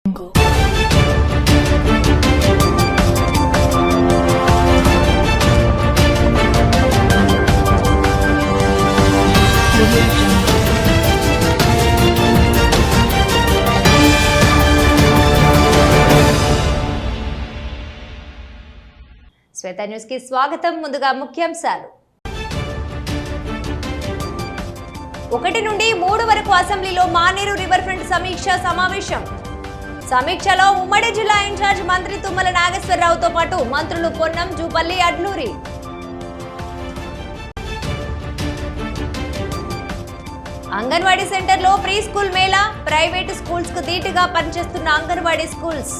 శ్వేత news కి స్వాగతం. ముందుగా ముఖ్యాంశాలు. 1 నుండి 3 వరకు అసెంబ్లీలో మానేరు రివర్ ఫ్రంట్ సమీక్ష సమావేశం. సమీక్షలో ఉమ్మడి జిల్లా ఇన్ఛార్జ్ మంత్రి తుమ్మల నాగేశ్వరరావుతో పాటు మంత్రులు పొన్నం, జూపల్లి, అడ్లూరి. అంగన్వాడీ సెంటర్లో pre school Mela. Private schools కు ధీటుగా పనిచేస్తున్న అంగన్వాడీ స్కూల్స్.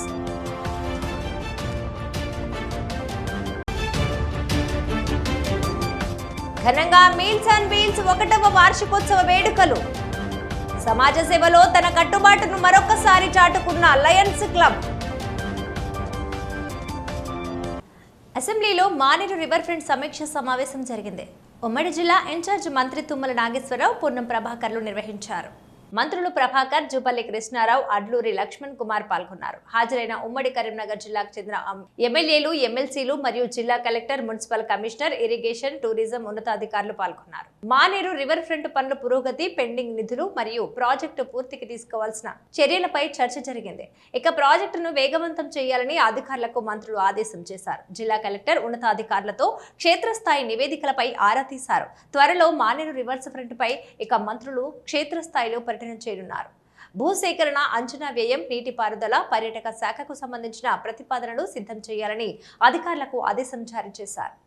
ఘనంగా మీల్స్ అండ్ వీల్స్ 1వ వార్షికోత్సవ వేడుకలు. సమాజ సేవలో తన కట్టుబాటును మరొకసారి చాటుకున్న లయన్స్ క్లబ్. అసెంబ్లీలో మానేరు రివర్ ఫ్రంట్ సమీక్ష సమావేశం జరిగింది. ఉమ్మడి జిల్లా ఇన్ఛార్జ్ మంత్రి తుమ్మల నాగేశ్వరరావు, పొన్నం ప్రభాకర్లు నిర్వహించారు. మంత్రులు ప్రభాకర్, జూపల్లి కృష్ణారావు, అడ్లూరి లక్ష్మణ్ కుమార్ పాల్గొన్నారు. హాజరైన ఉమ్మడి కరీంనగర్ జిల్లాకు చెందిన ఎమ్మెల్యేలు, ఎమ్మెల్సీలు మరియు జిల్లా collector, municipal commissioner, irrigation, tourism ఉన్నతాధికారులు పాల్గొన్నారు. మానేరు రివర్ ఫ్రంట్ పనుల పురోగతి, పెండింగ్ నిధులు మరియు ప్రాజెక్టు పూర్తికి తీసుకోవాల్సిన చర్యలపై చర్చ జరిగింది. ఇక ప్రాజెక్టును వేగవంతం చేయాలని అధికారులకు మంత్రులు ఆదేశం చేశారు. జిల్లా కలెక్టర్ ఉన్నతాధికారులతో క్షేత్రస్థాయి నివేదికలపై ఆరా తీశారు. త్వరలో మానేరు రివర్స్ ఫ్రంట్ పై ఇక మంత్రులు క్షేత్రస్థాయిలో పర్యటన చేయనున్నారు. భూసేకరణ, అంచనా వ్యయం, నీటిపారుదల, పర్యాటక శాఖకు సంబంధించిన ప్రతిపాదనలు సిద్ధం చేయాలని అధికారులకు ఆదేశం జారీ చేశారు.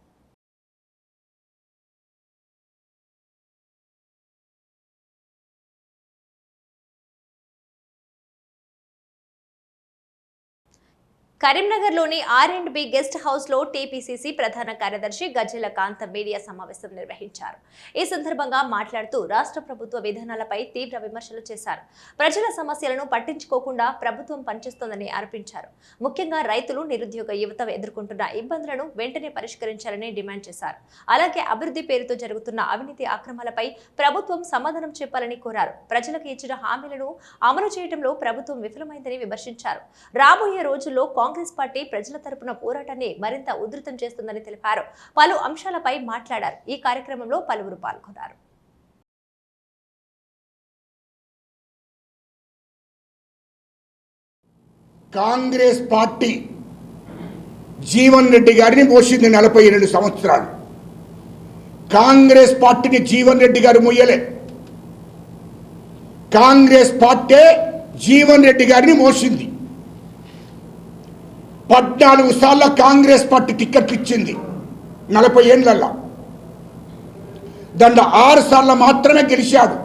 కరీంనగర్లోని R&B గెస్ట్ హౌస్ లో టీపీసీసీ ప్రధాన కార్యదర్శి గజ్జెల కాంత మీడియా సమావేశం నిర్వహించారు. ఈ సందర్భంగా మాట్లాడుతూ రాష్ట్ర ప్రభుత్వ విధానాలపై తీవ్ర విమర్శలు చేశారు. ప్రజల సమస్యలను పట్టించుకోకుండా ప్రభుత్వం పనిచేస్తోందని ఆరోపించారు. ముఖ్యంగా రైతులు, నిరుద్యోగ యువత ఎదుర్కొంటున్న ఇబ్బందులను వెంటనే పరిష్కరించాలని డిమాండ్ చేశారు. అలాగే అభివృద్ధి పేరుతో జరుగుతున్న అవినీతి అక్రమాలపై ప్రభుత్వం సమాధానం చెప్పాలని కోరారు. ప్రజలకు ఇచ్చిన హామీలను అమలు చేయడంలో ప్రభుత్వం విఫలమైందని విమర్శించారు. రాబోయే రోజుల్లో కాంగ్రెస్ పార్టీ ప్రజల తరపున పోరాటాన్ని మరింత ఉధృతం చేస్తుందని తెలిపారు. పలు అంశాలపై మాట్లాడారు. ఈ కార్యక్రమంలో పలువురు పాల్గొన్నారు. కాంగ్రెస్ పార్టీ జీవన్ రెడ్డి గారిని మోసింది 42 సంవత్సరాలు. కాంగ్రెస్ పార్టీని జీవన్ రెడ్డి గారు మోయలే. కాంగ్రెస్ పార్టీ జీవన్ రెడ్డి గారిని మోసింది. 14 సార్లు కాంగ్రెస్ పార్టీ టికెట్లు ఇచ్చింది 40 ఏళ్లలో. దాంట్లో 6 సార్లు మాత్రమే గెలిచాడు.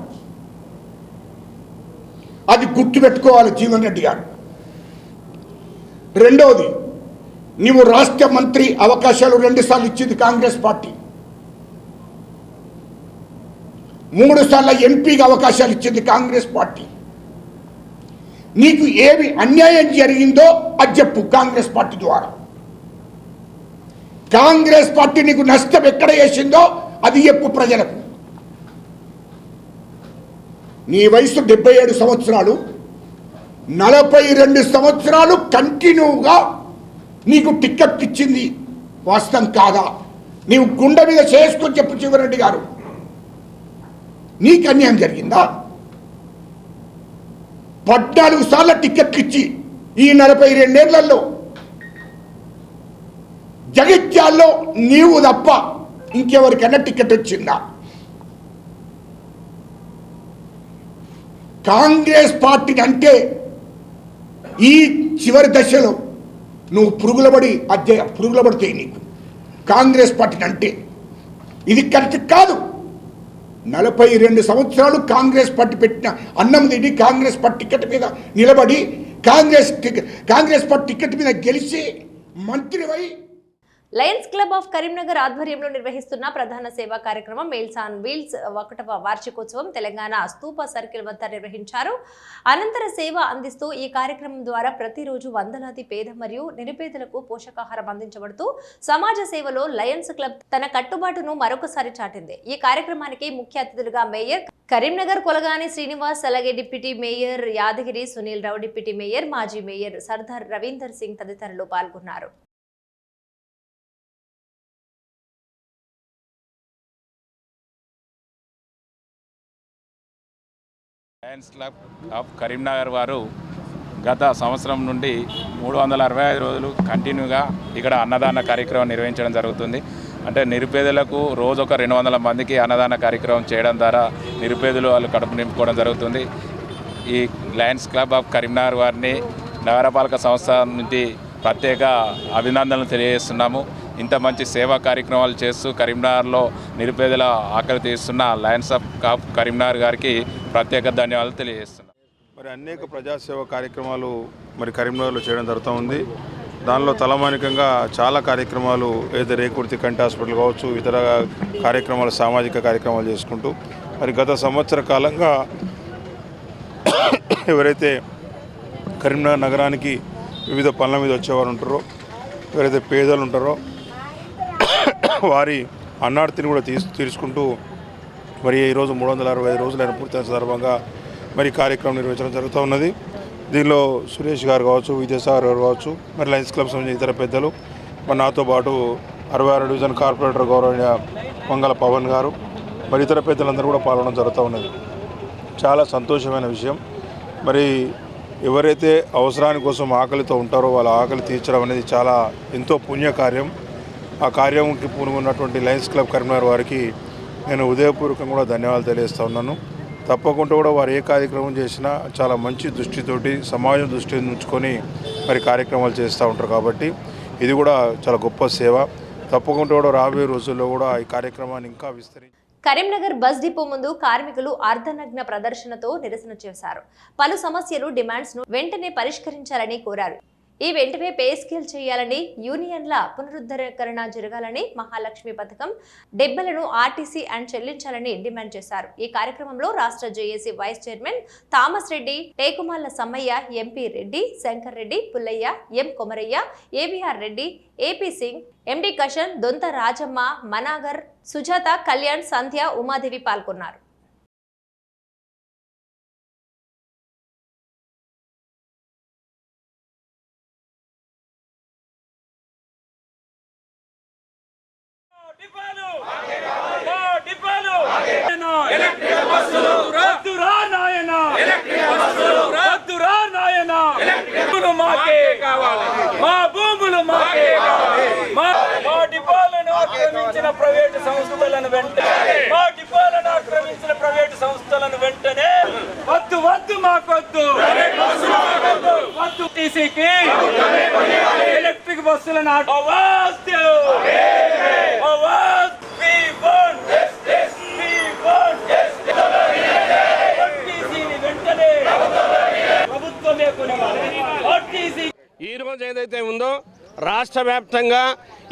అది గుర్తుపెట్టుకోవాలి జీవన్ రెడ్డి గారు. రెండవది, నీవు రాష్ట్ర మంత్రి అవకాశాలు 2 సార్లు ఇచ్చింది కాంగ్రెస్ పార్టీ. 3 సార్లు ఎంపీగా అవకాశాలు ఇచ్చింది కాంగ్రెస్ పార్టీ. నీకు ఏమి అన్యాయం జరిగిందో అది చెప్పు. కాంగ్రెస్ పార్టీ ద్వారా కాంగ్రెస్ పార్టీ నీకు నష్టం ఎక్కడ చేసిందో అది చెప్పు ప్రజలకు. నీ వయసు 77 సంవత్సరాలు, 42 సంవత్సరాలు కంటిన్యూగా నీకు టికెట్ ఇచ్చింది వాస్తవం కాదా? నీవు గుండె మీద చేసుకొని చెప్పు జీవన్ రెడ్డి గారు, నీకు అన్యాయం జరిగిందా? 14 సార్లు టికెట్లు ఇచ్చి ఈ 42 ఏళ్లలో జగిత్యాల్లో నీవు తప్ప ఇంకెవరికైనా టికెట్ వచ్చిందా? కాంగ్రెస్ పార్టీని అంటే ఈ చివరి దశలో నువ్వు పురుగుల పడితే నీకు కాంగ్రెస్ పార్టీని అంటే ఇది కరెక్ట్ కాదు. 42 సంవత్సరాలు కాంగ్రెస్ పార్టీ పెట్టిన అన్నం తిని కాంగ్రెస్ పార్టీ టికెట్ మీద నిలబడి కాంగ్రెస్ పార్టీ టికెట్ మీద గెలిచి మంత్రివై లయన్స్ క్లబ్ ఆఫ్ కరీంనగర్ ఆధ్వర్యంలో నిర్వహిస్తున్న ప్రధాన సేవా కార్యక్రమం మీల్స్ ఆన్ వీల్స్ 1వ వార్షికోత్సవం తెలంగాణ స్తూప సర్కిల్ వద్ద నిర్వహించారు. అనంతర సేవ అందిస్తూ ఈ కార్యక్రమం ద్వారా ప్రతిరోజు వందలాది పేద మరియు నిరుపేదలకు పోషకాహారం అందించబడుతూ సమాజ సేవలో లయన్స్ క్లబ్ తన కట్టుబాటును మరొకసారి చాటింది. ఈ కార్యక్రమానికి ముఖ్య అతిథులుగా మేయర్ కరీంనగర్ కొలగాని శ్రీనివాస్, అలాగే deputy mayor Yadagiri Sunil Rao, deputy mayor మాజీ మేయర్ సర్దార్ రవీందర్ సింగ్ తదితరులు పాల్గొన్నారు. లయన్స్ క్లబ్ ఆఫ్ కరీంనగర్ వారు గత సంవత్సరం నుండి 365 రోజులు కంటిన్యూగా ఇక్కడ అన్నదాన కార్యక్రమం నిర్వహించడం జరుగుతుంది. అంటే నిరుపేదలకు రోజు ఒక 200 మందికి అన్నదాన కార్యక్రమం చేయడం ద్వారా నిరుపేదలు వాళ్ళు కడుపు నింపుకోవడం జరుగుతుంది. ఈ లయన్స్ క్లబ్ ఆఫ్ కరీంనగర్ వారిని నగరపాలక సంస్థ నుండి ప్రత్యేక అభినందనలు తెలియజేస్తున్నాము. ఇంత మంచి సేవా కార్యక్రమాలు చేస్తూ కరీంనగర్లో నిరుపేదల ఆకలి తీస్తున్న లయన్స్ ఆఫ్ కరీంనగర్ గారికి ప్రత్యేక ధన్యవాదాలు తెలియజేస్తున్నాం. మరి అనేక ప్రజాసేవ కార్యక్రమాలు మరి కరీంనగర్లో చేయడం జరుగుతూ ఉంది. దానిలో తలమానికంగా చాలా కార్యక్రమాలు ఏదైతే రేకుర్తి కంటి హాస్పిటల్ కావచ్చు, ఇతర కార్యక్రమాలు, సామాజిక కార్యక్రమాలు చేసుకుంటూ మరి గత సంవత్సర కాలంగా ఎవరైతే కరీంనగర్ నగరానికి వివిధ పనుల మీద వచ్చేవారు ఉంటారో, ఎవరైతే పేదలు ఉంటారో వారి అన్నార్తిని కూడా తీర్చుకుంటూ మరి ఈరోజు 365 రోజులైన పూర్తయిన సందర్భంగా మరి కార్యక్రమం నిర్వహించడం జరుగుతూ ఉన్నది. దీనిలో సురేష్ గారు కావచ్చు, విద్యాసాగర్ గారు కావచ్చు, మరి లయన్స్ క్లబ్ సంబంధించిన ఇతర పెద్దలు, మరి నాతో పాటు 66 డివిజన్ కార్పొరేటర్ గౌరవనీయ మంగళ పవన్ గారు, మరి ఇతర పెద్దలందరూ కూడా పాల్గొనడం జరుగుతూ ఉన్నది. చాలా సంతోషమైన విషయం. మరి ఎవరైతే అవసరాని కోసం ఆకలితో ఉంటారో వాళ్ళ ఆకలి తీర్చడం అనేది చాలా ఎంతో పుణ్యకార్యం. ఆ కార్యంకి పూనుకున్నటువంటి లయన్స్ క్లబ్ కరీంనగర్ వారికి నేను ఉదయపూర్వకంగా కూడా ధన్యవాదాలు తెలియజేస్తూ ఉన్నాను. తప్పకుండా కూడా వారు ఏ కార్యక్రమం చేసినా చాలా మంచి దృష్టితోటి సమాజం దృష్టి ఉంచుకొని మరి కార్యక్రమాలు చేస్తూ ఉంటారు. కాబట్టి ఇది కూడా చాలా గొప్ప సేవ. తప్పకుండా కూడా రాబోయే రోజుల్లో కూడా ఈ కార్యక్రమాన్ని ఇంకా విస్తరించి కరీంనగర్ బస్ డిపో ముందు కార్మికులు అర్ధనగ్న ప్రదర్శనతో నిరసన చేశారు. పలు సమస్యలు, డిమాండ్స్ ను వెంటనే పరిష్కరించాలని కోరారు. ఈ వెంటనే పే స్కేల్ చేయాలని, యూనియన్ల పునరుద్ధరణ జరగాలని, మహాలక్ష్మి పథకం డెబ్బలను ఆర్టీసీ అండ్ చెల్లించాలని డిమాండ్ చేశారు. ఈ కార్యక్రమంలో రాష్ట్ర JAC vice chairman Thomas Reddy, Tekumala Sammaiah, MP Reddy, Shankar Reddy, Pullaiah, M Komaraiah, AVR Reddy, AP Singh, MD కషన్, దొంత రాజమ్మ, మనాగర్, సుజాత, కళ్యాణ్, సంధ్య, ఉమాదేవి పాల్గొన్నారు. ప్రైవేటు సంస్థలను వెంటనే వద్దు వద్దు మాకొద్దు, వద్దు టీసీకి ఎలక్ట్రిక్ బస్సులను వెంటనే ప్రభుత్వమే కొనివ్వాలి. ఈ రోజు ఏదైతే ఉందో రాష్ట్ర వ్యాప్తంగా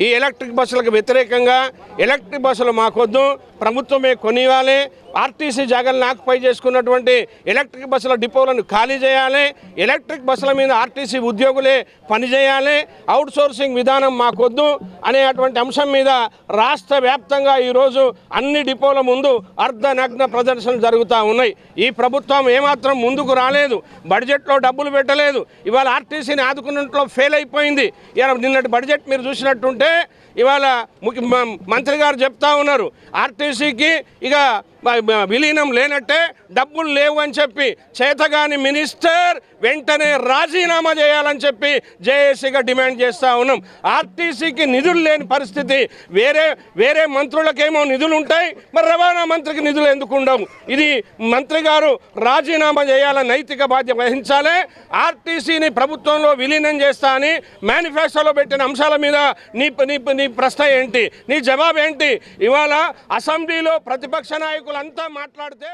ఈ ఎలక్ట్రిక్ బస్సులకు వ్యతిరేకంగా ఎలక్ట్రిక్ బస్సులు మాకొద్దు, ప్రభుత్వమే కొనివ్వాలి, ఆర్టీసీ జాగాలను ఆక్యుపై చేసుకున్నటువంటి ఎలక్ట్రిక్ బస్సుల డిపోలను ఖాళీ చేయాలి, ఎలక్ట్రిక్ బస్సుల మీద ఆర్టీసీ ఉద్యోగులే పనిచేయాలి, అవుట్సోర్సింగ్ విధానం మాకొద్దు అనేటువంటి అంశం మీద రాష్ట్ర వ్యాప్తంగా ఈరోజు అన్ని డిపోల ముందు అర్ధనగ్న ప్రదర్శనలు జరుగుతూ ఉన్నాయి. ఈ ప్రభుత్వం ఏమాత్రం ముందుకు రాలేదు, బడ్జెట్లో డబ్బులు పెట్టలేదు, ఇవాళ ఆర్టీసీని ఆదుకున్నట్లో ఫెయిల్ అయిపోయింది. నిన్నటి బడ్జెట్ మీరు చూసినట్టుంటే ఇవాళ మంత్రి గారు చెప్తా ఉన్నారు ఆర్టీసీకి ఇక విలీనం లేనట్టే, డబ్బులు లేవు అని చెప్పి చేతగాని మినిస్టర్ వెంటనే రాజీనామా చేయాలని చెప్పి జేఏసీగా డిమాండ్ చేస్తూ ఉన్నాం. ఆర్టీసీకి నిధులు లేని పరిస్థితి, వేరే మంత్రులకేమో నిధులు ఉంటాయి, మరి రవాణా మంత్రికి నిధులు ఎందుకు ఉండవు? ఇది మంత్రి గారు రాజీనామా చేయాలని నైతిక బాధ్యత వహించాలి. ఆర్టీసీని ప్రభుత్వంలో విలీనం చేస్తా అని మేనిఫెస్టోలో పెట్టిన అంశాల మీద నీ ప్రశ్న ఏంటి, నీ జవాబు ఏంటి? ఇవాళ అసెంబ్లీలో ప్రతిపక్ష నాయకులంతా మాట్లాడితే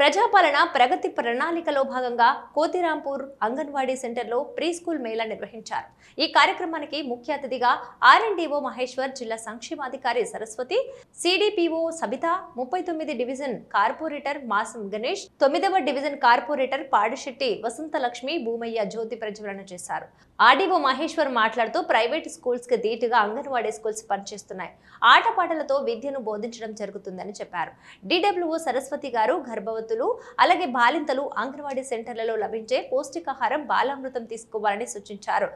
ప్రజాపాలన ప్రగతి ప్రణాళికలో భాగంగా కోతిరాంపూర్ అంగన్వాడీ సెంటర్లో ప్రీ స్కూల్ మేళా నిర్వహించారు. ఈ కార్యక్రమానికి ముఖ్య అతిథిగా ఆర్ఎండ్ఓ మహేశ్వర్, జిల్లా సంక్షేమాధికారి Saraswathi, CDPO Sabitha, 39 division corporator Masam Ganesh, 9వ డివిజన్ కార్పొరేటర్ పాడిశెట్టి వసంతలక్ష్మి, భూమయ్య జ్యోతి ప్రజ్వలన చేశారు. ఆర్డీఓ మహేశ్వర్ మాట్లాడుతూ ప్రైవేట్ స్కూల్స్ కి ధీటుగా అంగన్వాడీ స్కూల్స్ పనిచేస్తున్నాయి. ఆటపాటలతో విద్యను బోధించడం జరుగుతుందని చెప్పారు. డిడబ్ల్యూఓ సరస్వతి గారు గర్భవతులు అలాగే బాలింతలు అంగన్వాడీ సెంటర్లలో లభించే పౌష్టికాహారం బాలామృతం తీసుకోవాలని సూచించారు.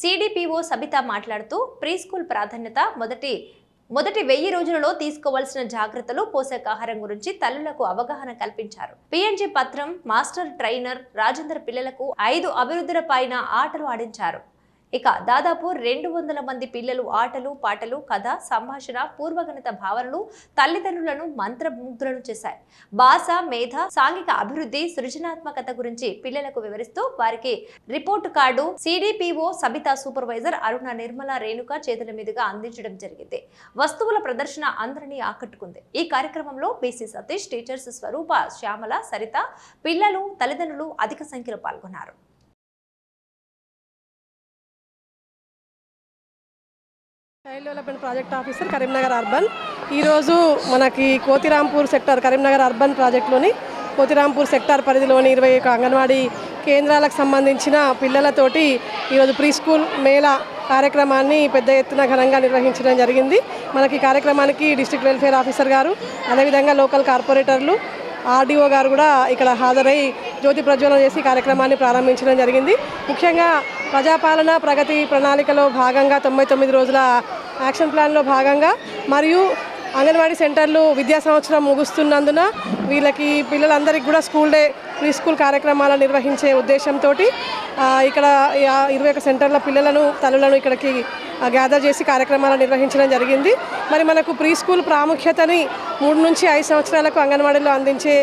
సిడిపిఓ సబిత మాట్లాడుతూ ప్రీ స్కూల్ ప్రాధాన్యత మొదటి 1000 రోజులలో తీసుకోవాల్సిన జాగ్రత్తలు, పోషకాహారం గురించి తల్లులకు అవగాహన కల్పించారు. పిఎన్జి పత్రం, మాస్టర్ ట్రైనర్ రాజేందర్ పిల్లలకు 5 అభివృద్ధుల పైన ఆటలు ఆడించారు. ఇక దాదాపు 200 మంది పిల్లలు ఆటలు, పాటలు, కథ, సంభాషణ, పూర్వగణిత భావనలు తల్లిదండ్రులను మంత్రముగ్ధులను చేశాయి. భాష, మేధ, సాంఘిక అభివృద్ధి, సృజనాత్మకత గురించి పిల్లలకు వివరిస్తూ వారికి report card CDPO Sabitha, supervisor Aruna, Nirmala, Renuka చేతుల మీదుగా అందించడం జరిగింది. వస్తువుల ప్రదర్శన అందరినీ ఆకట్టుకుంది. ఈ కార్యక్రమంలో బీసీ సతీష్, టీచర్స్ స్వరూప, శ్యామల, సరిత, పిల్లలు, తల్లిదండ్రులు అధిక సంఖ్యలో పాల్గొన్నారు. Child development project officer Karimnagar urban. ఈరోజు మనకి కోతిరాంపూర్ సెక్టర్ కరీంనగర్ అర్బన్ ప్రాజెక్టులోని కోతిరాంపూర్ సెక్టార్ పరిధిలోని 21 అంగన్వాడీ కేంద్రాలకు సంబంధించిన పిల్లలతోటి ఈరోజు ప్రీ స్కూల్ మేళా కార్యక్రమాన్ని పెద్ద ఎత్తున ఘనంగా నిర్వహించడం జరిగింది. మనకి కార్యక్రమానికి డిస్ట్రిక్ట్ వెల్ఫేర్ ఆఫీసర్ గారు, అదేవిధంగా లోకల్ కార్పొరేటర్లు, ఆర్డీఓ గారు కూడా ఇక్కడ హాజరై జ్యోతి ప్రజ్వలన చేసి కార్యక్రమాన్ని ప్రారంభించడం జరిగింది. ముఖ్యంగా ప్రజాపాలన ప్రగతి ప్రణాళికలో భాగంగా 99 రోజుల యాక్షన్ ప్లాన్లో భాగంగా మరియు అంగన్వాడీ సెంటర్లు విద్యా సంవత్సరం ముగుస్తున్నందున వీళ్ళకి పిల్లలందరికీ కూడా స్కూల్ డే, ప్రీ స్కూల్ కార్యక్రమాలు నిర్వహించే ఉద్దేశంతో ఇక్కడ 21 సెంటర్ల పిల్లలను, తల్లులను ఇక్కడికి గ్యాదర్ చేసి కార్యక్రమాలు నిర్వహించడం జరిగింది. మరి మనకు ప్రీ స్కూల్ ప్రాముఖ్యతని 3 నుంచి 5 సంవత్సరాలకు అంగన్వాడీలో అందించే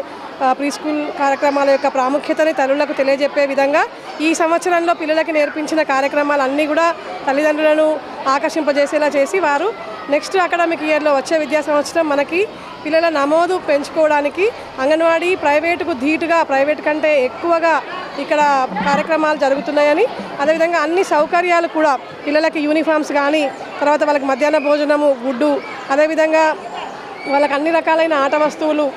ప్రీ స్కూల్ కార్యక్రమాల యొక్క ప్రాముఖ్యతని తల్లులకు తెలియజెప్పే విధంగా ఈ సంవత్సరంలో పిల్లలకి నేర్పించిన కార్యక్రమాలన్నీ కూడా తల్లిదండ్రులను ఆకర్షింపజేసేలా చేసి వారు నెక్స్ట్ అకాడమిక్ ఇయర్లో వచ్చే విద్యా సంవత్సరం మనకి పిల్లల నమోదు పెంచుకోవడానికి అంగన్వాడీ ప్రైవేటుకు ధీటుగా, ప్రైవేట్ కంటే ఎక్కువగా ఇక్కడ కార్యక్రమాలు జరుగుతున్నాయని, అదేవిధంగా అన్ని సౌకర్యాలు కూడా పిల్లలకి యూనిఫామ్స్ కానీ, తర్వాత వాళ్ళకి మధ్యాహ్న భోజనము, గుడ్డు, అదేవిధంగా వాళ్ళకి అన్ని రకాలైన ఆట వస్తువులు,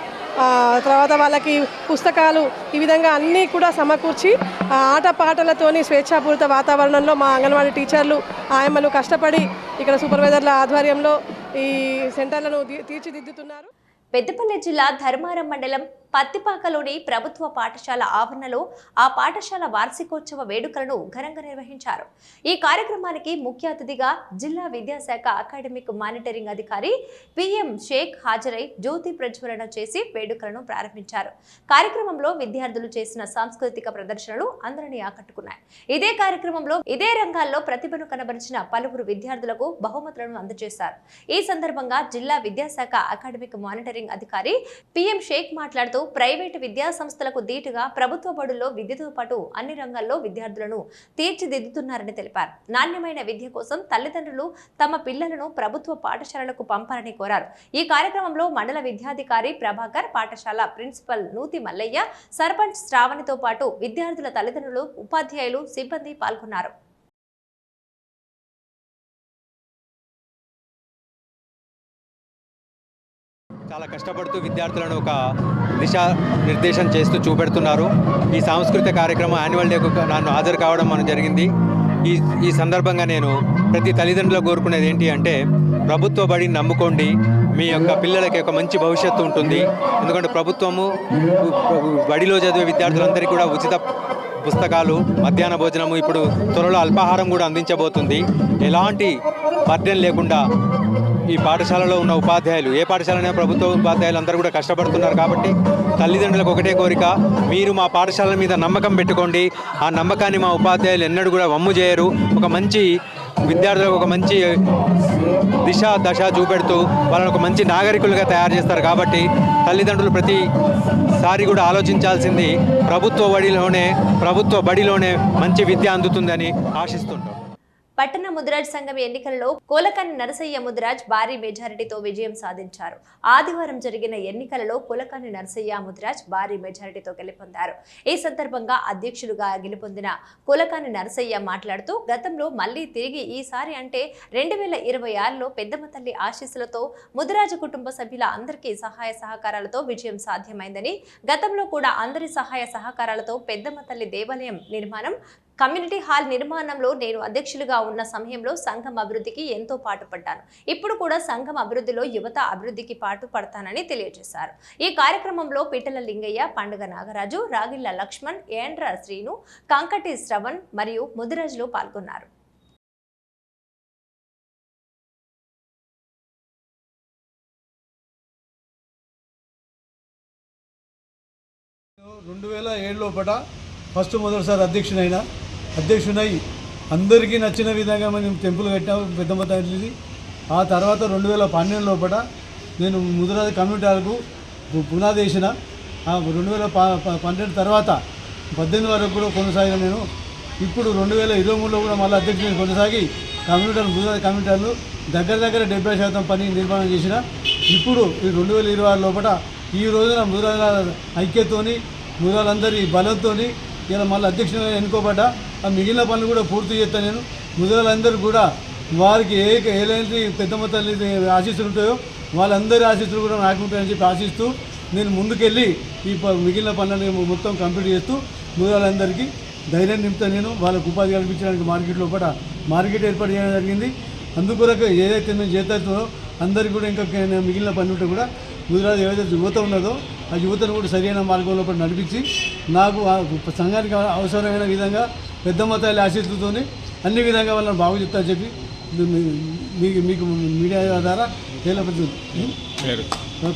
తర్వాత వాళ్ళకి పుస్తకాలు, ఈ విధంగా అన్నీ కూడా సమకూర్చి ఆటపాటలతోని స్వేచ్ఛాపూరిత వాతావరణంలో మా అంగన్వాడీ టీచర్లు, ఆయమ్మలు కష్టపడి ఇక్కడ సూపర్వైజర్ల ఆధ్వర్యంలో ఈ సెంటర్లను తీర్చిదిద్దుతున్నారు. పెద్దపల్లి జిల్లా ధర్మారం మండలం పత్తిపాకలోని ప్రభుత్వ పాఠశాల ఆవరణలో ఆ పాఠశాల వార్షికోత్సవ వేడుకలను ఘనంగా నిర్వహించారు. ఈ కార్యక్రమానికి ముఖ్య అతిథిగా జిల్లా విద్యాశాఖ అకాడమిక్ మానిటరింగ్ అధికారి పిఎం షేక్ హాజరై జ్యోతి ప్రజ్వలన చేసి వేడుకలను ప్రారంభించారు. కార్యక్రమంలో విద్యార్థులు చేసిన సాంస్కృతిక ప్రదర్శనలు అందరినీ ఆకట్టుకున్నాయి. ఇదే కార్యక్రమంలో ఇదే రంగాల్లో ప్రతిభను కనబరిచిన పలువురు విద్యార్థులకు బహుమతులను అందజేశారు. ఈ సందర్భంగా జిల్లా విద్యాశాఖ అకాడమిక్ మానిటరింగ్ అధికారి పిఎం షేక్ మాట్లాడుతూ ప్రైవేటు విద్యా సంస్థలకు ధీటుగా ప్రభుత్వ బడుల్లో విద్యతో పాటు అన్ని రంగాల్లో విద్యార్థులను తీర్చిదిద్దుతున్నారని తెలిపారు. నాణ్యమైన విద్య కోసం తల్లిదండ్రులు తమ పిల్లలను ప్రభుత్వ పాఠశాలలకు పంపాలని కోరారు. ఈ కార్యక్రమంలో మండల విద్యాధికారి ప్రభాకర్, పాఠశాల ప్రిన్సిపల్ నూతి మల్లయ్య, సర్పంచ్ శ్రావణితో పాటు విద్యార్థుల తల్లిదండ్రులు, ఉపాధ్యాయులు, సిబ్బంది పాల్గొన్నారు. చాలా కష్టపడుతూ విద్యార్థులను ఒక దిశా నిర్దేశం చేస్తూ చూపెడుతున్నారు. ఈ సాంస్కృతిక కార్యక్రమం యాన్యువల్ డేకు నన్ను హాజరు కావడం మనకు జరిగింది. ఈ సందర్భంగా నేను ప్రతి తల్లిదండ్రులు కోరుకునేది ఏంటి అంటే, ప్రభుత్వ బడిని నమ్ముకోండి, మీ యొక్క పిల్లలకి ఒక మంచి భవిష్యత్తు ఉంటుంది. ఎందుకంటే ప్రభుత్వము బడిలో చదివే విద్యార్థులందరికీ కూడా ఉచిత పుస్తకాలు, మధ్యాహ్న భోజనము, ఇప్పుడు త్వరలో అల్పాహారం కూడా అందించబోతుంది. ఎలాంటి బర్డెన్ లేకుండా ఈ పాఠశాలలో ఉన్న ఉపాధ్యాయులు, ఏ పాఠశాలైనా ప్రభుత్వ ఉపాధ్యాయులు అందరూ కూడా కష్టపడుతున్నారు. కాబట్టి తల్లిదండ్రులకు ఒకటే కోరిక, మీరు మా పాఠశాలల మీద నమ్మకం పెట్టుకోండి. ఆ నమ్మకాన్ని మా ఉపాధ్యాయులు ఎన్నడూ కూడా వమ్ము చేయరు. ఒక మంచి విద్యార్థులకు ఒక మంచి దశ చూపెడుతూ వాళ్ళని ఒక మంచి నాగరికులుగా తయారు చేస్తారు. కాబట్టి తల్లిదండ్రులు ప్రతిసారి కూడా ఆలోచించాల్సింది ప్రభుత్వ బడిలోనే మంచి విద్య అందుతుందని ఆశిస్తుంటాం. పట్టణ ముదిరాజ్ సంఘం ఎన్నికలలో కోలకాని నరసయ్య ముదిరాజ్ భారీ మెజారిటీతో విజయం సాధించారు. ఆదివారం జరిగిన ఎన్నికలలో కోలకాని నరసయ్య ముదిరాజ్ భారీ మెజారిటీతో గెలుపొందారు. ఈ సందర్భంగా అధ్యక్షుడిగా గెలుపొందిన కోలకాని నరసయ్య మాట్లాడుతూ గతంలో మళ్లీ తిరిగి ఈసారి అంటే 2026లో పెద్దమ్మ తల్లి ఆశీస్సులతో ముదిరాజు కుటుంబ సభ్యుల అందరికీ సహాయ సహకారాలతో విజయం సాధ్యమైందని, గతంలో కూడా అందరి సహాయ సహకారాలతో పెద్దమ్మ తల్లి దేవాలయం నిర్మాణం, కమ్యూనిటీ హాల్ నిర్మాణంలో నేను అధ్యక్షులుగా ఉన్న సమయంలో సంఘం అభివృద్ధికి ఎంతో పాటుపడ్డాను. ఇప్పుడు కూడా సంఘం అభివృద్ధిలో యువత అభివృద్ధికి పాటుపడతానని తెలియజేశారు. ఈ కార్యక్రమంలో పిట్టల లింగయ్య, పండుగ నాగరాజు, రాగిళ్ల లక్ష్మణ్, ఏండ్ర శ్రీను, కంకటి శ్రవణ్ మరియు ముదిరాజులు పాల్గొన్నారు. లోపల ఫస్ట్ మొదటిసారి అధ్యక్షునై అందరికీ నచ్చిన విధంగా మేము టెంపుల్ కట్టాము పెద్దమ్మ తల్లిది. ఆ తర్వాత 2012 లోపల నేను ముదిరాజు కమ్యూనిటీలకు పునాది వేసిన. 2012 తర్వాత 18 వరకు కూడా కొనసాగిన నేను. ఇప్పుడు 2023లో కూడా మళ్ళీ అధ్యక్షుని కొనసాగి ముదిరాజు కమ్యూనిటీలను దగ్గర 70% పని నిర్మాణం చేసిన. ఇప్పుడు ఈ 2026 లోపల ఈ రోజున ముదిరాజుల ఐక్యతతోని ముదిరాజులందరి బలంతో ఇలా మళ్ళీ అధ్యక్షునిగా ఎన్నుకోబడ్డా. ఆ మిగిలిన పనులు కూడా పూర్తి చేస్తాను. నేను ముదిరాజులందరూ కూడా వారికి ఏలాంటి పెద్దమ్మ తల్లి ఆశీస్సులు ఉంటాయో వాళ్ళందరి ఆశీస్సులు కూడా నాకు ఉంటాయని చెప్పి ఆశిస్తూ నేను ముందుకెళ్ళి ఈ మిగిలిన పనులను మొత్తం కంప్లీట్ చేస్తూ ముదిరాజులందరికీ ధైర్యం నింపుతాను. నేను వాళ్ళకు ఉపాధి కల్పించడానికి మార్కెట్ ఏర్పాటు చేయడం జరిగింది. అందుకొరకు ఏదైతే మేము చేస్తానో అందరికీ కూడా ఇంకా మిగిలిన పని ఉంటే కూడా ముదిరాజు ఏదైతే యువత ఉన్నదో ఆ యువతను కూడా సరైన మార్గంలో నడిపించి నాకు సంఘానికి అవసరమైన విధంగా పెద్దమ్మ తల్లి ఆశీస్సులతో అన్ని విధంగా వాళ్ళని బాగు చెప్తా చెప్పి మీకు మీడియా ద్వారా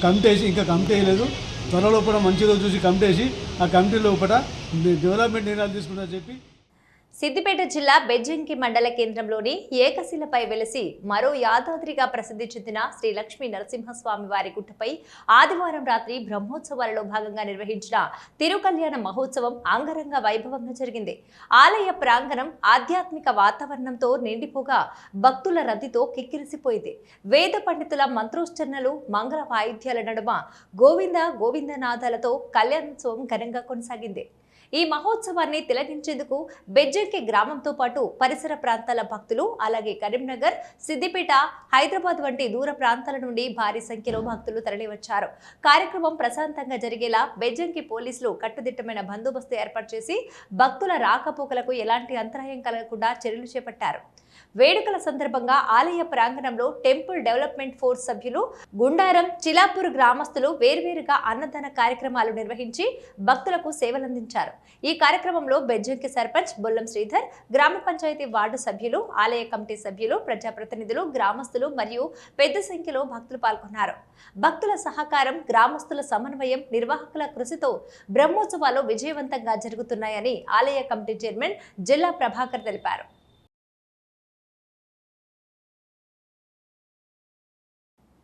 కమిటీ వేసి ఇంకా కమిటీ వేయలేదు. త్వరలో కూడా మంచిగా చూసి కమిటీ వేసి ఆ కమిటీ లోపల డెవలప్మెంట్ నిర్ణయాలు తీసుకుంటా చెప్పి. సిద్దిపేట జిల్లా బెజ్జంకి మండల కేంద్రంలోని ఏకశిలపై వెలిసి మరో యాదాద్రిగా ప్రసిద్ధి చెందిన శ్రీ లక్ష్మీ నరసింహస్వామి వారి గుట్టపై ఆదివారం రాత్రి బ్రహ్మోత్సవాలలో భాగంగా నిర్వహించిన తిరుకల్యాణ మహోత్సవం అంగరంగ వైభవంగా జరిగింది. ఆలయ ప్రాంగణం ఆధ్యాత్మిక వాతావరణంతో నిండిపోగా భక్తుల రద్దీతో కిక్కిరిసిపోయింది. వేద పండితుల మంత్రోచ్చరణలు, మంగళ వాయిద్యాల నడుమ గోవింద గోవిందనాదాలతో కళ్యాణోత్సవం ఘనంగా కొనసాగింది. ఈ మహోత్సవాన్ని తిలకించేందుకు బెజ్జంకి గ్రామంతో పాటు పరిసర ప్రాంతాల భక్తులు, అలాగే కరీంనగర్, సిద్దిపేట, హైదరాబాద్ వంటి దూర ప్రాంతాల నుండి భారీ సంఖ్యలో భక్తులు తరలివచ్చారు. కార్యక్రమం ప్రశాంతంగా జరిగేలా బెజ్జంకి పోలీసులు కట్టుదిట్టమైన బందోబస్తు ఏర్పాటు చేసి భక్తుల రాకపోకలకు ఎలాంటి అంతరాయం కలగకుండా చర్యలు చేపట్టారు. వేడుకల సందర్భంగా ఆలయ ప్రాంగణంలో టెంపుల్ డెవలప్మెంట్ ఫోర్స్ సభ్యులు, గుండారం, చిలాపూర్ గ్రామస్తులు వేర్వేరుగా అన్నదాన కార్యక్రమాలు నిర్వహించి భక్తులకు సేవలందించారు. ఈ కార్యక్రమంలో బెజ్జంకి సర్పంచ్ బొల్లం శ్రీధర్, గ్రామ పంచాయతీ వార్డు సభ్యులు, ఆలయ కమిటీ సభ్యులు, ప్రజాప్రతినిధులు, గ్రామస్తులు మరియు పెద్ద సంఖ్యలో భక్తులు పాల్గొన్నారు. భక్తుల సహకారం, గ్రామస్తుల సమన్వయం, నిర్వాహకుల కృషితో బ్రహ్మోత్సవాలు విజయవంతంగా జరుగుతున్నాయని ఆలయ కమిటీ చైర్మన్ జిల్లా ప్రభాకర్ తెలిపారు.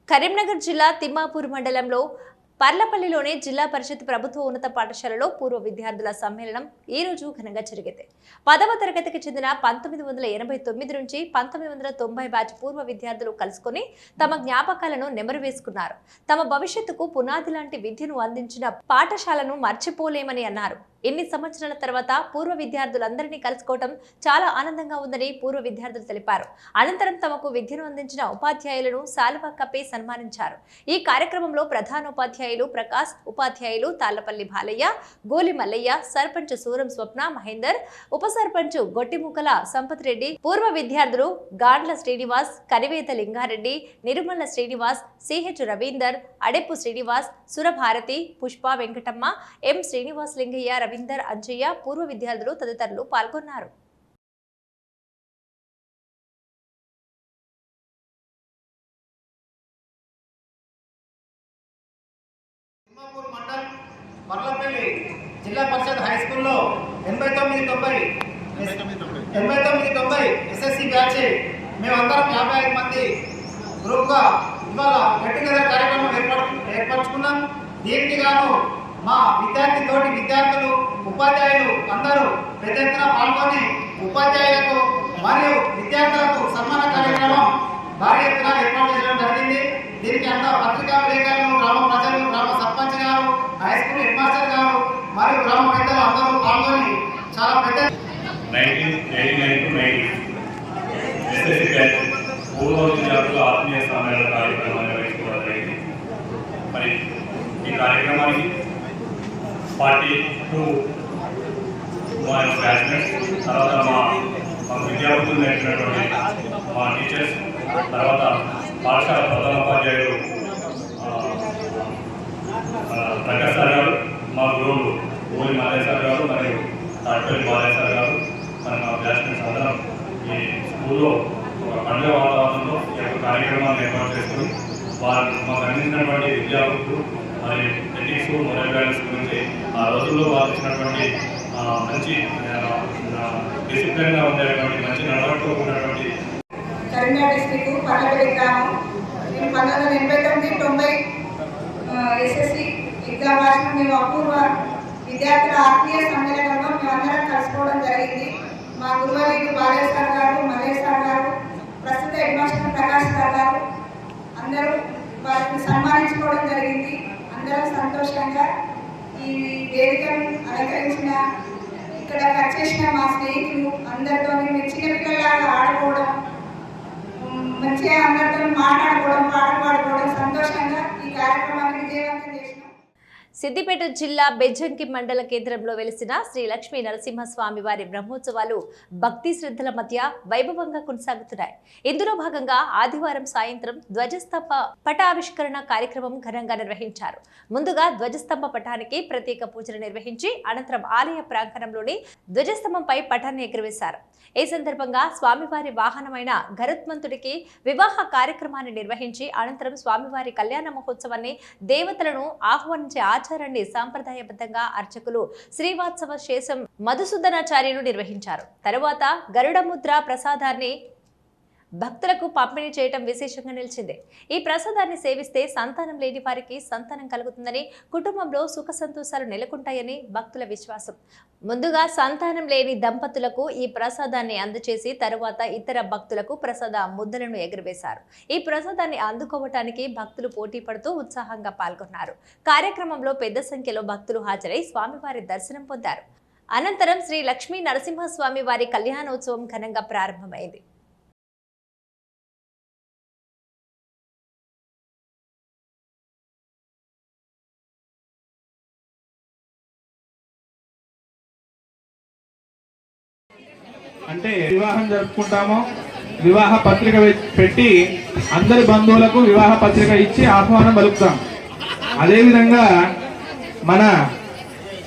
కరీంనగర్ జిల్లా తిమ్మాపూర్ మండలంలో పర్లపల్లిలోని జిల్లా పరిషత్ ప్రభుత్వ ఉన్నత పాఠశాలలో పూర్వ విద్యార్థుల సమ్మేళనం ఈ రోజు ఘనంగా జరిగింది. 10వ తరగతికి చెందిన 1989 నుంచి 1990 బ్యాచ్ పూర్వ విద్యార్థులు కలుసుకొని తమ జ్ఞాపకాలను నెమరు వేసుకున్నారు. తమ భవిష్యత్తుకు పునాది లాంటి విద్యను అందించిన పాఠశాలను మర్చిపోలేమని అన్నారు. ఎన్ని సంవత్సరాల తర్వాత పూర్వ విద్యార్థులందరినీ కలుసుకోవడం చాలా ఆనందంగా ఉందని పూర్వ విద్యార్థులు తెలిపారు. అనంతరం తమకు విద్యను అందించిన ఉపాధ్యాయులను శాలువా కప్పి సన్మానించారు. ఈ కార్యక్రమంలో ప్రధానోపాధ్యాయులు ప్రకాష్, ఉపాధ్యాయులు తాళ్లపల్లి బాలయ్య, గోలి మల్లయ్య, సర్పంచ్ సూరం స్వప్న మహేందర్, ఉప సర్పంచ్ గొట్టిముకల సంపత్ రెడ్డి, పూర్వ విద్యార్థులు గాండ్ల శ్రీనివాస్, కనివేత లింగారెడ్డి, నిరుమల్ల శ్రీనివాస్, సిహెచ్ రవీందర్, అడెప్పు శ్రీనివాస్, సురభారతి, పుష్ప వెంకటమ్మ, ఎం శ్రీనివాస్ లింగయ్య, రవీందర్, అంజయ్య, పూర్వ విద్యార్థులు తదితరులు పాల్గొన్నారు. పర్లపల్లి జిల్లా పరిషత్ హై స్కూల్లో 89-90 ఎస్ఎస్సి బ్యాచ్ మేమందరం 55 మంది గ్రూప్గా ఇవాళ గెట్ టుగెదర్ కార్యక్రమం ఏర్పరచుకున్నాం. దీనికి గాను మా విద్యార్థులు, ఉపాధ్యాయులు అందరూ పెద్ద ఎత్తున పాల్గొని ఉపాధ్యాయులకు మరియు విద్యార్థుల కార్యక్రమం భారీ ఎత్తున ఏర్పాటు చేయడం జరిగింది. దీనికి అంతా పత్రికా విలేకరులు, గ్రామ ప్రజలు, గ్రామ సర్పంచ్ గారు, హై స్కూల్ హెడ్ మాస్టర్ గారు మరియు గ్రామ పెద్దలు అందరూ పాల్గొని చాలా పెద్ద 1989 ఎస్ఎస్సి బ్యాచ్ 3 జిల్లాలో ఆత్మీయ సమ్మేళన కార్యక్రమాన్ని నిర్వహించుకోవడం జరిగింది. మరి ఈ కార్యక్రమానికి పార్టీ 2 మా బ్యాచ్మెంట్స్, తర్వాత మా విద్యార్థులు నేర్పినటువంటి మా టీచర్స్, తర్వాత పాఠశాల ప్రధానోపాధ్యాయులు ప్రకాష్ సార్ గారు, మా గురువులు ఓలి మాలయ్య సార్ గారు మరియు తాటిపల్లి బాలయ్య సార్ గారు, మరి మా బ్యాచ్మెంట్స్ అందరం ఈ స్కూల్లో ఒక పండుగ వాతావరణంలో ఈ యొక్క కార్యక్రమాన్ని ఏర్పాటు చేసుకుని వారు మాకు అందించినటువంటి విద్యార్థులు మరి ఎథిక్స్, మొరల్ వాల్యూస్ గురించి ఆ రోజుల్లో వారు ఇచ్చినటువంటి మంచి డిసిప్లిన్గా ఉండేటువంటి మంచి నడవడితో ఉన్నటువంటి కరీంనగర్ డిస్ట్రిక్ట్ పల్లెపల్లి గ్రామం. మేము 1989-90 ఎస్ఎస్సి ఎగ్జామ్ రాసిన మేము అపూర్వ విద్యార్థుల ఆత్మీయ సమ్మేళనంలో మేమందరం కలుసుకోవడం జరిగింది. మా గురువులు బాలయ్య సార్ గారు, మల్లయ్య సార్ గారు, ప్రస్తుత హెడ్ మాస్టర్ ప్రకాష్ సార్ గారు అందరూ వారిని సన్మానించుకోవడం జరిగింది. అందరం సంతోషంగా ఈ వేదికను అలంకరించిన ఇక్కడ వచ్చేసిన మా స్నేహితులు అందరితో మేము చిన్నపిల్లలాగా ఆడుకోవడం, మంచిగా అందరితో మాట్లాడుకోవడం, పాటలు పాడుకోవడం, సంతోషంగా ఈ కార్యక్రమాన్ని విజయవంతం చేసినాం. సిద్దిపేట జిల్లా బెజ్జంకి మండల కేంద్రంలో వెలిసిన శ్రీ లక్ష్మీ నరసింహస్వామి వారి బ్రహ్మోత్సవాలు భక్తి శ్రద్ధల మధ్య వైభవంగా కొనసాగుతున్నాయి. ఇందులో భాగంగా ఆదివారం సాయంత్రం ధ్వజస్తంభ పటావిష్కరణ కార్యక్రమం ఘనంగా నిర్వహించారు. ముందుగా ధ్వజస్తంభ పటానికి ప్రత్యేక పూజలు నిర్వహించి అనంతరం ఆలయ ప్రాంగణంలోని ధ్వజస్తంభంపై పటాన్ని ఎగురవేశారు. ఈ సందర్భంగా స్వామివారి వాహనమైన గరుత్మంతుడికి వివాహ కార్యక్రమాన్ని నిర్వహించి అనంతరం స్వామివారి కళ్యాణ మహోత్సవాన్ని దేవతలను ఆహ్వానించే ఆచారాన్ని సాంప్రదాయబద్ధంగా అర్చకులు శ్రీవాత్సవ శేషం మధుసూదనాచార్యులు నిర్వహించారు. తరువాత గరుడముద్ర ప్రసాదాన్ని భక్తులకు పంపిణీ చేయటం విశేషంగా నిలిచింది. ఈ ప్రసాదాన్ని సేవిస్తే సంతానం లేని వారికి సంతానం కలుగుతుందని, కుటుంబంలో సుఖ సంతోషాలు నెలకొంటాయని భక్తుల విశ్వాసం. ముందుగా సంతానం లేని దంపతులకు ఈ ప్రసాదాన్ని అందచేసి తరువాత ఇతర భక్తులకు ప్రసాద ముద్దలను ఎగురవేశారు. ఈ ప్రసాదాన్ని అందుకోవటానికి భక్తులు పోటీ పడుతూ ఉత్సాహంగా పాల్గొన్నారు. కార్యక్రమంలో పెద్ద సంఖ్యలో భక్తులు హాజరై స్వామివారి దర్శనం పొందారు. అనంతరం శ్రీ లక్ష్మీ నరసింహస్వామి వారి కళ్యాణోత్సవం ఘనంగా ప్రారంభమైంది. అంటే వివాహం జరుపుకుంటామో వివాహ పత్రిక పెట్టి అందరి బంధువులకు వివాహ పత్రిక ఇచ్చి ఆహ్వానం పలుకుతాం. అదేవిధంగా మన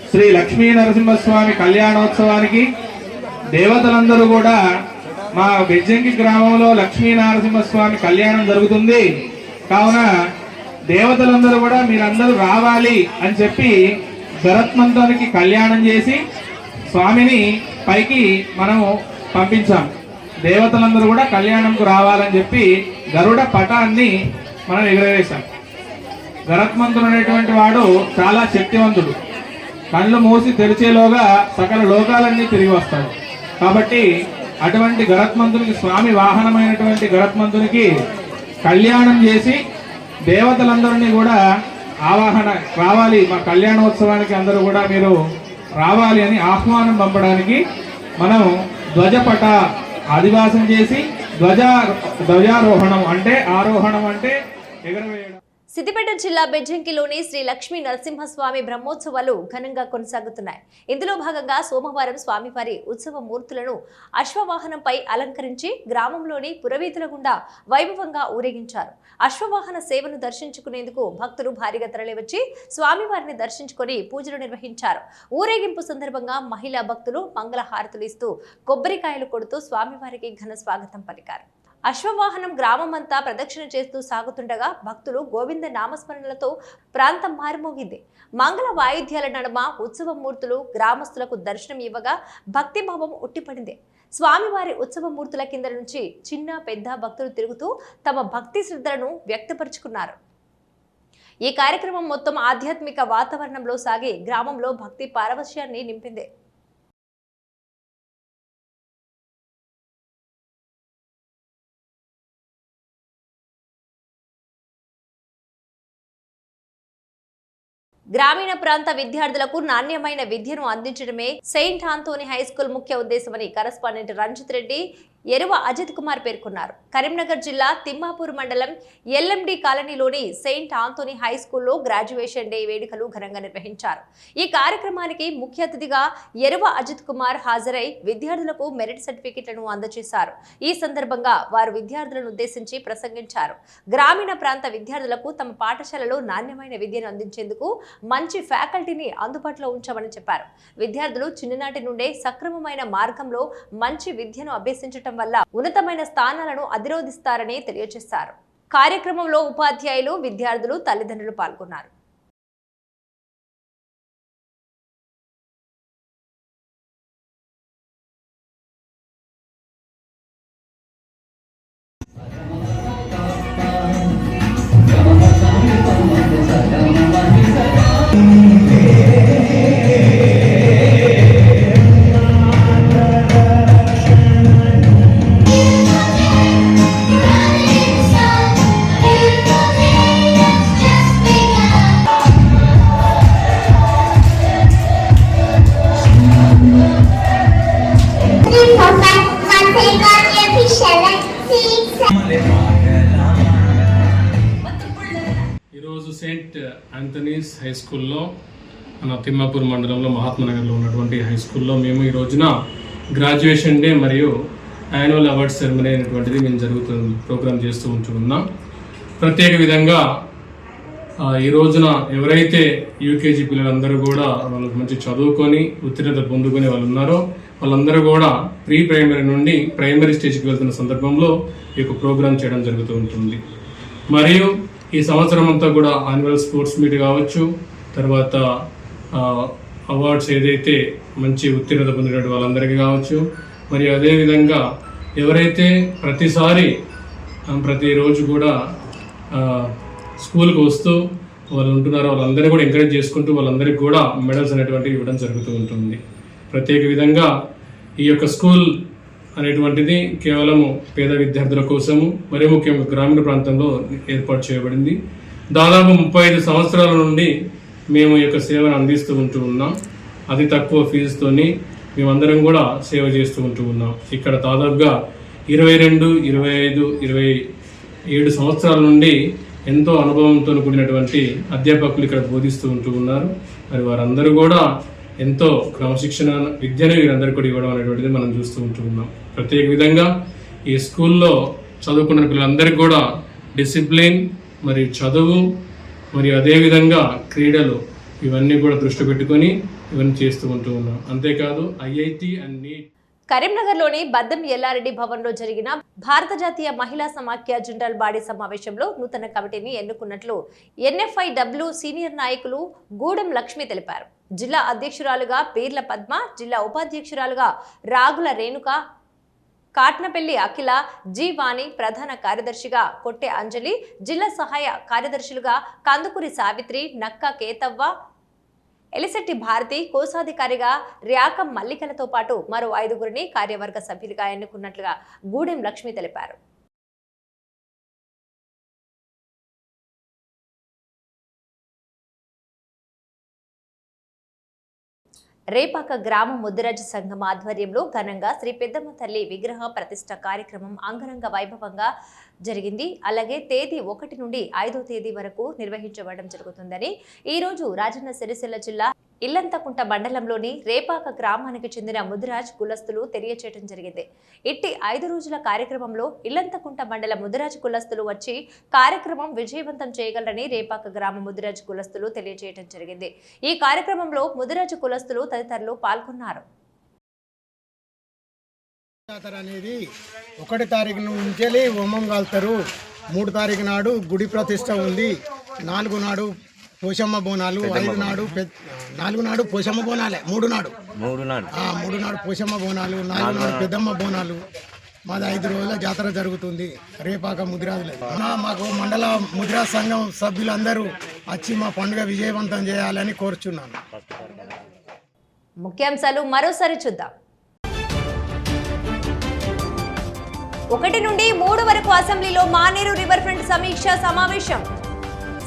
శ్రీ లక్ష్మీ నరసింహస్వామి కళ్యాణోత్సవానికి దేవతలందరూ కూడా మా బెజ్జంకి గ్రామంలో లక్ష్మీ నరసింహస్వామి కళ్యాణం జరుగుతుంది కావున దేవతలందరూ కూడా మీరందరూ రావాలి అని చెప్పి గరుత్మంతునికి కళ్యాణం చేసి స్వామిని పైకి మనము పంపించాం. దేవతలందరూ కూడా కళ్యాణంకు రావాలని చెప్పి గరుడ పటాన్ని మనం ఎగురవేశాం. గరుత్మంతుడు అనేటువంటి వాడు చాలా శక్తివంతుడు. కళ్ళు మూసి తెరిచేలోగా సకల లోకాలన్నీ తిరిగి వస్తాడు. కాబట్టి అటువంటి గరుత్మంతునికి, స్వామి వాహనమైనటువంటి గరుత్మంతునికి కళ్యాణం చేసి దేవతలందరినీ కూడా ఆవాహన రావాలి, మా కళ్యాణోత్సవానికి అందరూ కూడా మీరు రావాలి అని ఆహ్వానం పంపడానికి మనం ధ్వజపట ఆదివాసం చేసి ధ్వజారోహణం అంటే ఆరోహణం అంటే ఎగరవేయడం. సిద్దిపేట జిల్లా బెజ్జంకిలోని శ్రీ లక్ష్మీ నరసింహస్వామి బ్రహ్మోత్సవాలు ఘనంగా కొనసాగుతున్నాయి. ఇందులో భాగంగా సోమవారం స్వామివారి ఉత్సవ మూర్తులను అశ్వవాహనంపై అలంకరించి గ్రామంలోని పురవీధుల గుండా వైభవంగా ఊరేగించారు. అశ్వవాహన సేవను దర్శించుకునేందుకు భక్తులు భారీగా తరలివచ్చి స్వామివారిని దర్శించుకొని పూజలు నిర్వహించారు. ఊరేగింపు సందర్భంగా మహిళా భక్తులు మంగళహారతులు ఇస్తూ కొబ్బరికాయలు కొడుతూ స్వామివారికి ఘన స్వాగతం పలికారు. అశ్వవాహనం గ్రామమంతా ప్రదక్షిణ చేస్తూ సాగుతుండగా భక్తులు గోవింద నామస్మరణలతో ప్రాంతం మారుమోగింది. మంగళ వాయిద్యాల నడుమ ఉత్సవ మూర్తులు గ్రామస్తులకు దర్శనం ఇవ్వగా భక్తిభావం ఉట్టిపడింది. స్వామివారి ఉత్సవ మూర్తుల కింద నుంచి చిన్న పెద్ద భక్తులు తిరుగుతూ తమ భక్తి శ్రద్ధలను వ్యక్తపరుచుకున్నారు. ఈ కార్యక్రమం మొత్తం ఆధ్యాత్మిక వాతావరణంలో సాగి గ్రామంలో భక్తి పారవశ్యాన్ని నింపింది. గ్రామీణ ప్రాంత విద్యార్థులకు నాణ్యమైన విద్యను అందించడమే సెయింట్ ఆంథోనీ హై స్కూల్ ముఖ్య ఉద్దేశమని కరెస్పాండెంట్ రంజిత్ రెడ్డి ఎరువ అజిత్ కుమార్ పేర్కొన్నారు. కరీంనగర్ జిల్లా తిమ్మాపూర్ మండలం ఎల్ఎండి కాలనీలోని సెయింట్ ఆంథోనీ హై స్కూల్లో గ్రాడ్యుయేషన్ డే వేడుకలు ఘనంగా నిర్వహించారు. ఈ కార్యక్రమానికి ముఖ్య అతిథిగా ఎరువ అజిత్ కుమార్ హాజరై విద్యార్థులకు మెరిట్ సర్టిఫికెట్లను అందజేశారు. ఈ సందర్భంగా వారు విద్యార్థులను ఉద్దేశించి ప్రసంగించారు. గ్రామీణ ప్రాంత విద్యార్థులకు తమ పాఠశాలలో నాణ్యమైన విద్యను అందించేందుకు మంచి ఫ్యాకల్టీని అందుబాటులో ఉంచామని చెప్పారు. విద్యార్థులు చిన్ననాటి నుండే సక్రమమైన మార్గంలో మంచి విద్యను అభ్యసించడం వల్ల ఉన్నతమైన స్థానాలను అధిరోధిస్తారని తెలియజేశారు. కార్యక్రమంలో ఉపాధ్యాయులు, విద్యార్థులు, తల్లిదండ్రులు పాల్గొన్నారు. ఈరోజు సెయింట్ ఆంథనీస్ హై స్కూల్లో మన తిమ్మాపూర్ మండలంలో మహాత్మానగర్లో ఉన్నటువంటి హై స్కూల్లో మేము ఈ రోజున గ్రాడ్యుయేషన్ డే మరియు యాన్యువల్ అవార్డ్ సెరమనీ అనేటువంటిది మేము ప్రోగ్రామ్ చేస్తూ ఉంటున్నాం. ప్రత్యేక విధంగా ఈ రోజున ఎవరైతే యూకేజీ పిల్లలందరూ కూడా వాళ్ళకి మంచి చదువుకొని ఉత్తీర్ణత పొందుకునే వాళ్ళు ఉన్నారో వాళ్ళందరూ కూడా ప్రీ ప్రైమరీ నుండి ప్రైమరీ స్టేజ్కి వెళ్తున్న సందర్భంలో ఈ యొక్క ప్రోగ్రామ్ చేయడం జరుగుతూ ఉంటుంది. మరియు ఈ సంవత్సరం అంతా కూడా యాన్యువల్ స్పోర్ట్స్ మీట్ కావచ్చు, తర్వాత అవార్డ్స్ ఏదైతే మంచి ఉత్తీర్ణత పొందినట్టు వాళ్ళందరికీ కావచ్చు, మరియు అదేవిధంగా ఎవరైతే ప్రతిరోజు కూడా స్కూల్కి వస్తూ వాళ్ళు ఉంటున్నారో వాళ్ళందరినీ కూడా ఎంకరేజ్ చేసుకుంటూ వాళ్ళందరికీ కూడా మెడల్స్ అనేటువంటివి ఇవ్వడం జరుగుతూ ఉంటుంది. ప్రత్యేక విధంగా ఈ యొక్క స్కూల్ అనేటువంటిది కేవలము పేద విద్యార్థుల కోసము, మరీ ముఖ్యంగా గ్రామీణ ప్రాంతంలో ఏర్పాటు చేయబడింది. దాదాపు 35 సంవత్సరాల నుండి మేము ఈ యొక్క సేవను అందిస్తూ ఉంటూ ఉన్నాం. అతి తక్కువ ఫీజుతోని మేమందరం కూడా సేవ చేస్తూ ఉంటూ ఉన్నాం. ఇక్కడ దాదాపుగా 22, 25, 27 సంవత్సరాల నుండి ఎంతో అనుభవంతో కూడినటువంటి అధ్యాపకులు ఇక్కడ బోధిస్తూ ఉంటూ ఉన్నారు. మరి వారందరూ కూడా ఎంతో క్రమశిక్షణ విద్యను వీరందరికీ కూడా ఇవ్వడం అనేటువంటిది మనం చూస్తూ ఉంటూ ఉన్నాం. ప్రత్యేక విధంగా ఈ స్కూల్లో చదువుకున్న పిల్లలందరికీ కూడా డిసిప్లిన్ మరియు చదువు మరియు అదేవిధంగా క్రీడలు ఇవన్నీ కూడా దృష్టి పెట్టుకొని ఇవన్నీ చేస్తూ ఉంటూ ఉన్నాం. అంతేకాదు ఐఐటి అండ్ నీట్. కరీంనగర్లోని బద్దం ఎల్లారెడ్డి భవన్లో జరిగిన భారత జాతీయ మహిళా సమాఖ్య జనరల్ బాడీ సమావేశంలో నూతన కమిటీని ఎన్నుకున్నట్లు NFIW సీనియర్ నాయకులు గూడెం లక్ష్మి తెలిపారు. జిల్లా అధ్యక్షురాలుగా పీర్ల పద్మ, జిల్లా ఉపాధ్యక్షురాలుగా రాగుల రేణుక, కాట్నపల్లి అఖిల, జి వాణి, ప్రధాన కార్యదర్శిగా కొట్టె అంజలి, జిల్లా సహాయ కార్యదర్శులుగా కందుకూరి సావిత్రి, నక్క కేతవ్వ, ఎలిశెట్టి భారతి, కోశాధికారిగా ర్యాకం మల్లికలతో పాటు మరో 5గురిని కార్యవర్గ సభ్యులుగా ఎన్నుకున్నట్లుగా గూడెం లక్ష్మి తెలిపారు. రేపాక గ్రామ ముద్దురాజు సంఘం ఆధ్వర్యంలో ఘనంగా శ్రీ పెద్దమ్మ తల్లి విగ్రహ ప్రతిష్ట కార్యక్రమం అంగరంగ వైభవంగా జరిగింది. అలాగే తేదీ 1 నుండి 5వ తేదీ వరకు నిర్వహించబడడం జరుగుతుందని ఈ రోజు రాజన్న సిరిసిల్ల జిల్లా ఇల్లంతకుంట మండలంలోని రేపాక గ్రామానికి చెందిన ముదిరాజ్ కులస్తులు తెలియచేయడం జరిగింది. ఇట్టి 5 రోజుల కార్యక్రమంలో ఇల్లంతకుంట మండల ముదిరాజ్ కులస్తులు వచ్చి కార్యక్రమం విజయవంతం చేయగలరని రేపాక గ్రామ ముదిరాజ్ కులస్తులు తెలియజేయడం జరిగింది. ఈ కార్యక్రమంలో ముదిరాజ్ కులస్తులు తదితరులు పాల్గొన్నారు. జాతర అనేది 1 తారీఖు నుంచి హోమం కాల్తారు. 3 తారీఖు నాడు గుడి ప్రతిష్ట ఉంది. 4 నాడు పోషమ్మ బోనాలు, 5 నాడు 4 నాడు పోషమ్మ బోనాలే, 3 నాడు పోషమ్మ బోనాలు, 4 నాడు పెద్దమ్మ బోనాలు. మాది 5 రోజుల జాతర జరుగుతుంది రేపాక ముదిరాజులే. మాకు మండల ముదిరాజ్ సంఘం సభ్యులందరూ వచ్చి మా పండుగ విజయవంతం చేయాలని కోరుచున్నాను. ముఖ్యాంశాలు మరోసారి చూద్దాం. 1 నుండి 3 వరకు అసెంబ్లీలో మానేరు రివర్ ఫ్రంట్ సమీక్ష సమావేశం.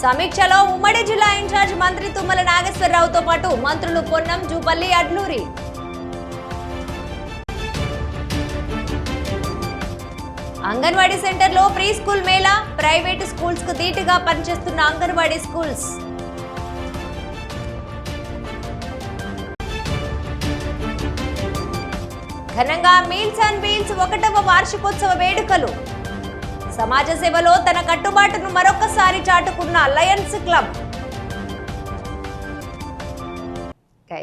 సమీక్షలో ఉమ్మడి జిల్లా ఇన్ఛార్జ్ మంత్రి తుమ్మల నాగేశ్వరరావుతో పాటు మంత్రులు పొన్నం, జూపల్లి, అడ్లూరి. అంగన్వాడీ సెంటర్లో pre school Mela, private schools కు ధీటుగా పనిచేస్తున్న అంగన్వాడీ స్కూల్స్. ఘనంగా మీల్స్ అండ్ వీల్స్ 1వ వార్షికోత్సవ వేడుకలు. సమాజ సేవలో తన కట్టుబాటును మరొకసారి చాటుకున్న లయన్స్ క్లబ్.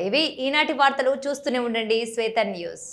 ఇవి ఈనాటి వార్తలు. చూస్తూనే ఉండండి శ్వేత న్యూస్.